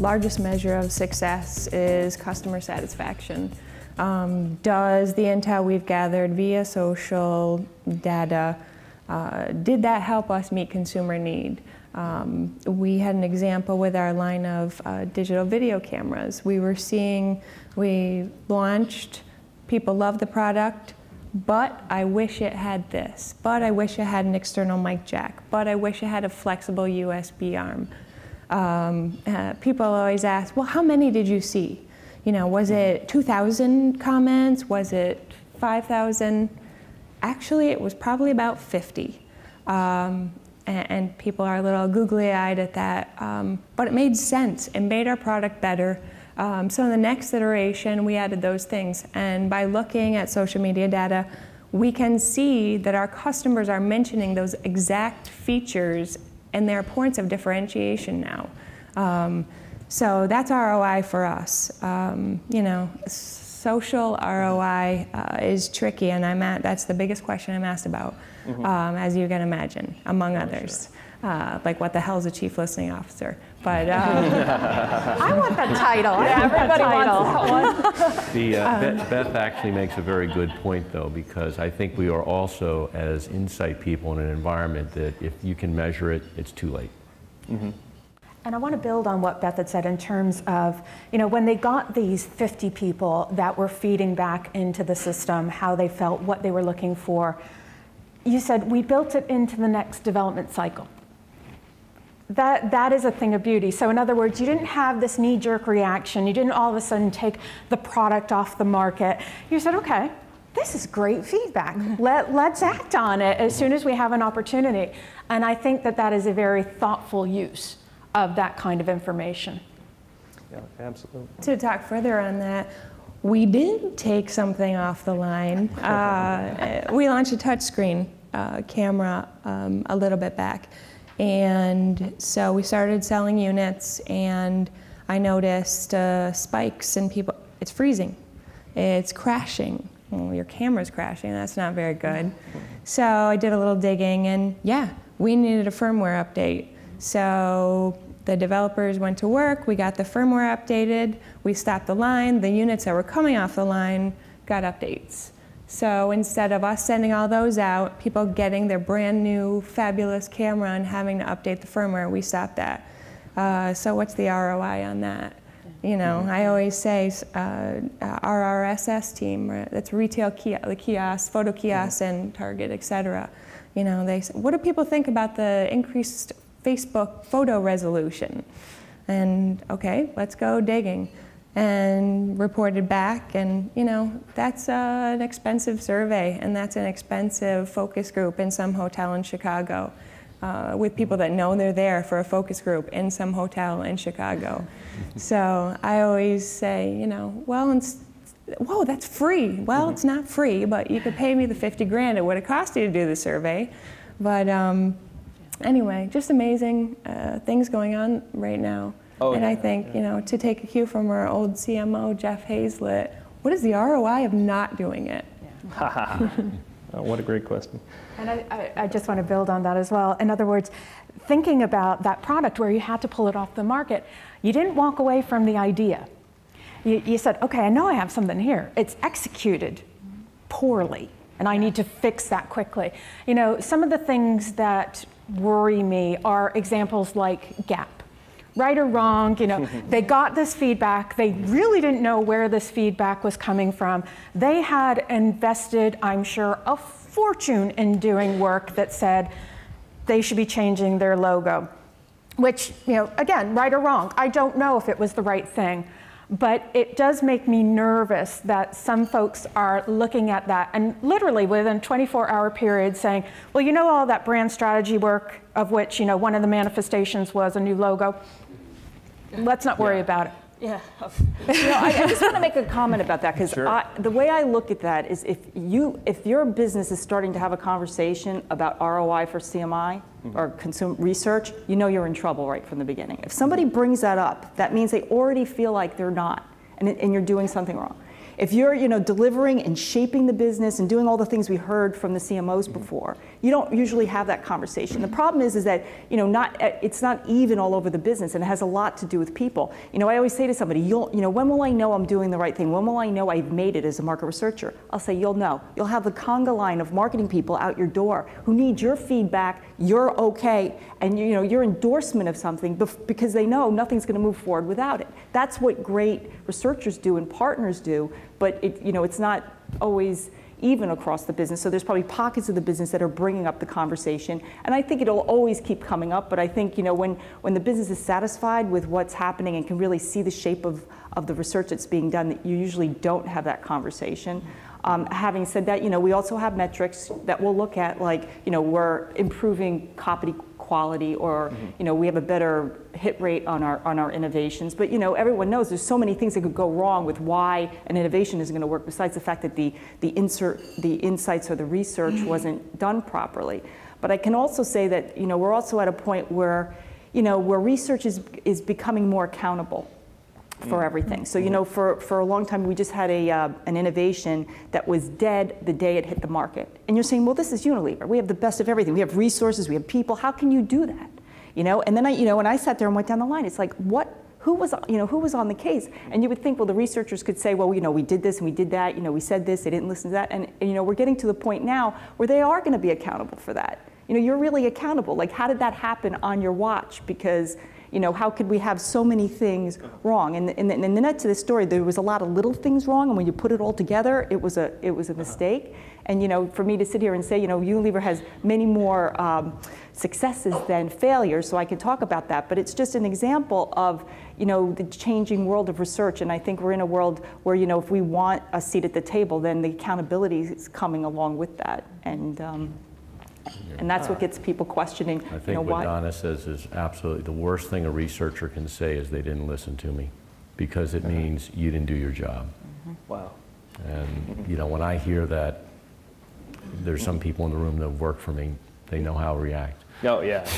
largest measure of success is customer satisfaction. Does the intel we've gathered via social data, did that help us meet consumer need? We had an example with our line of digital video cameras. We launched, people love the product, but I wish it had this, but I wish it had an external mic jack, but I wish it had a flexible USB arm. People always ask, well, how many did you see? You know, was it 2,000 comments? Was it 5,000? Actually, it was probably about 50. And people are a little googly-eyed at that, but it made sense. It made our product better. So in the next iteration, we added those things. And by looking at social media data, we can see that our customers are mentioning those exact features and their points of differentiation now. So that's ROI for us. You know, social ROI is tricky, and that's the biggest question I'm asked about, as you can imagine, among others. Like, what the hell is a chief listening officer? But I want that title. Yeah, everybody wants that one. Beth actually makes a very good point, though, because I think we are also, as insight people in an environment, that if you can measure it, it's too late. And I want to build on what Beth had said in terms of, you know, when they got these 50 people that were feeding back into the system, how they felt, what they were looking for, you said we built it into the next development cycle. That is a thing of beauty. So in other words, you didn't have this knee-jerk reaction. You didn't all of a sudden take the product off the market. You said, okay, this is great feedback. Let's act on it as soon as we have an opportunity. And I think that is a very thoughtful use of that kind of information. Yeah, absolutely. To talk further on that, we did take something off the line. We launched a touchscreen camera a little bit back. And so we started selling units, and I noticed spikes in people. It's freezing. It's crashing. Well, your camera's crashing. That's not very good. So I did a little digging, and yeah, we needed a firmware update. So the developers went to work. We got the firmware updated. We stopped the line. The units that were coming off the line got updates. So instead of us sending all those out, people getting their brand new fabulous camera and having to update the firmware, we stopped that. So what's the ROI on that? You know, I always say our RSS team, that's retail the kiosks, photo kiosks and Target, et cetera. You know, they say, what do people think about the increased Facebook photo resolution? And okay, let's go digging. And reported back, and you know, that's an expensive survey, and that's an expensive focus group in some hotel in Chicago, with people that know they're there for a focus group in some hotel in Chicago. So I always say, you know, well, whoa, that's free. Well, it's not free, but you could pay me the 50 grand it would have cost you to do the survey. But anyway, just amazing things going on right now. And I think, you know, to take a cue from our old CMO, Jeff Hazlett, what is the ROI of not doing it? Oh, what a great question. And I just want to build on that as well. In other words, thinking about that product where you had to pull it off the market, you didn't walk away from the idea. You said, okay, I know I have something here. It's executed poorly, and I need to fix that quickly. You know, some of the things that worry me are examples like Gap. Right or wrong, you know, they got this feedback. They really didn't know where this feedback was coming from. They had invested, I'm sure, a fortune in doing work that said they should be changing their logo, which, you know, again, right or wrong, I don't know if it was the right thing, but it does make me nervous that some folks are looking at that and literally within a 24-hour period saying, well, you know, all that brand strategy work of which, you know, one of the manifestations was a new logo. Let's not worry about it. Yeah. You know, I just want to make a comment about that, because the way I look at that is if your business is starting to have a conversation about ROI for CMI or consumer research, you know you're in trouble right from the beginning. If somebody brings that up, that means they already feel like they're not, and you're doing something wrong. If you're, delivering and shaping the business and doing all the things we heard from the CMOs before, you don't usually have that conversation. The problem is that, it's not even all over the business, and it has a lot to do with people. I always say to somebody, when will I know I'm doing the right thing? When will I know I've made it as a market researcher? I'll say, you'll know. You'll have the conga line of marketing people out your door who need your feedback, you're okay, and your endorsement of something because they know nothing's going to move forward without it. That's what great researchers do and partners do, but it's not always even across the business. So there's probably pockets of the business that are bringing up the conversation, and I think it'll always keep coming up. But I think when the business is satisfied with what's happening and can really see the shape of the research that's being done, that you usually don't have that conversation. Having said that, we also have metrics that we'll look at, like, we're improving copy quality, or we have a better hit rate on our innovations. But everyone knows there's so many things that could go wrong with why an innovation isn't going to work, besides the fact that the insights or the research wasn't done properly. But I can also say that we're also at a point where where research is becoming more accountable for everything. So for a long time we just had an innovation that was dead the day it hit the market. And you're saying, well, this is Unilever. We have the best of everything. We have resources. We have people. How can you do that? And then when I sat there and went down the line, it's like, who was on the case? And you would think, well, the researchers could say, well, we did this and we did that. We said this. They didn't listen to that. And we're getting to the point now where they are going to be accountable for that. You're really accountable. Like, how did that happen on your watch? Because how could we have so many things wrong? And in the net to this story, there was a lot of little things wrong, and when you put it all together, it was a mistake. And for me to sit here and say, Unilever has many more successes than failures, so I can talk about that. But it's just an example of the changing world of research, and I think we're in a world where if we want a seat at the table, then the accountability is coming along with that. And that's what gets people questioning. I think what Donna says is absolutely the worst thing a researcher can say is they didn't listen to me, because it means you didn't do your job. Wow. And when I hear that, there's some people in the room that work for me, they know how to react. Oh, yeah.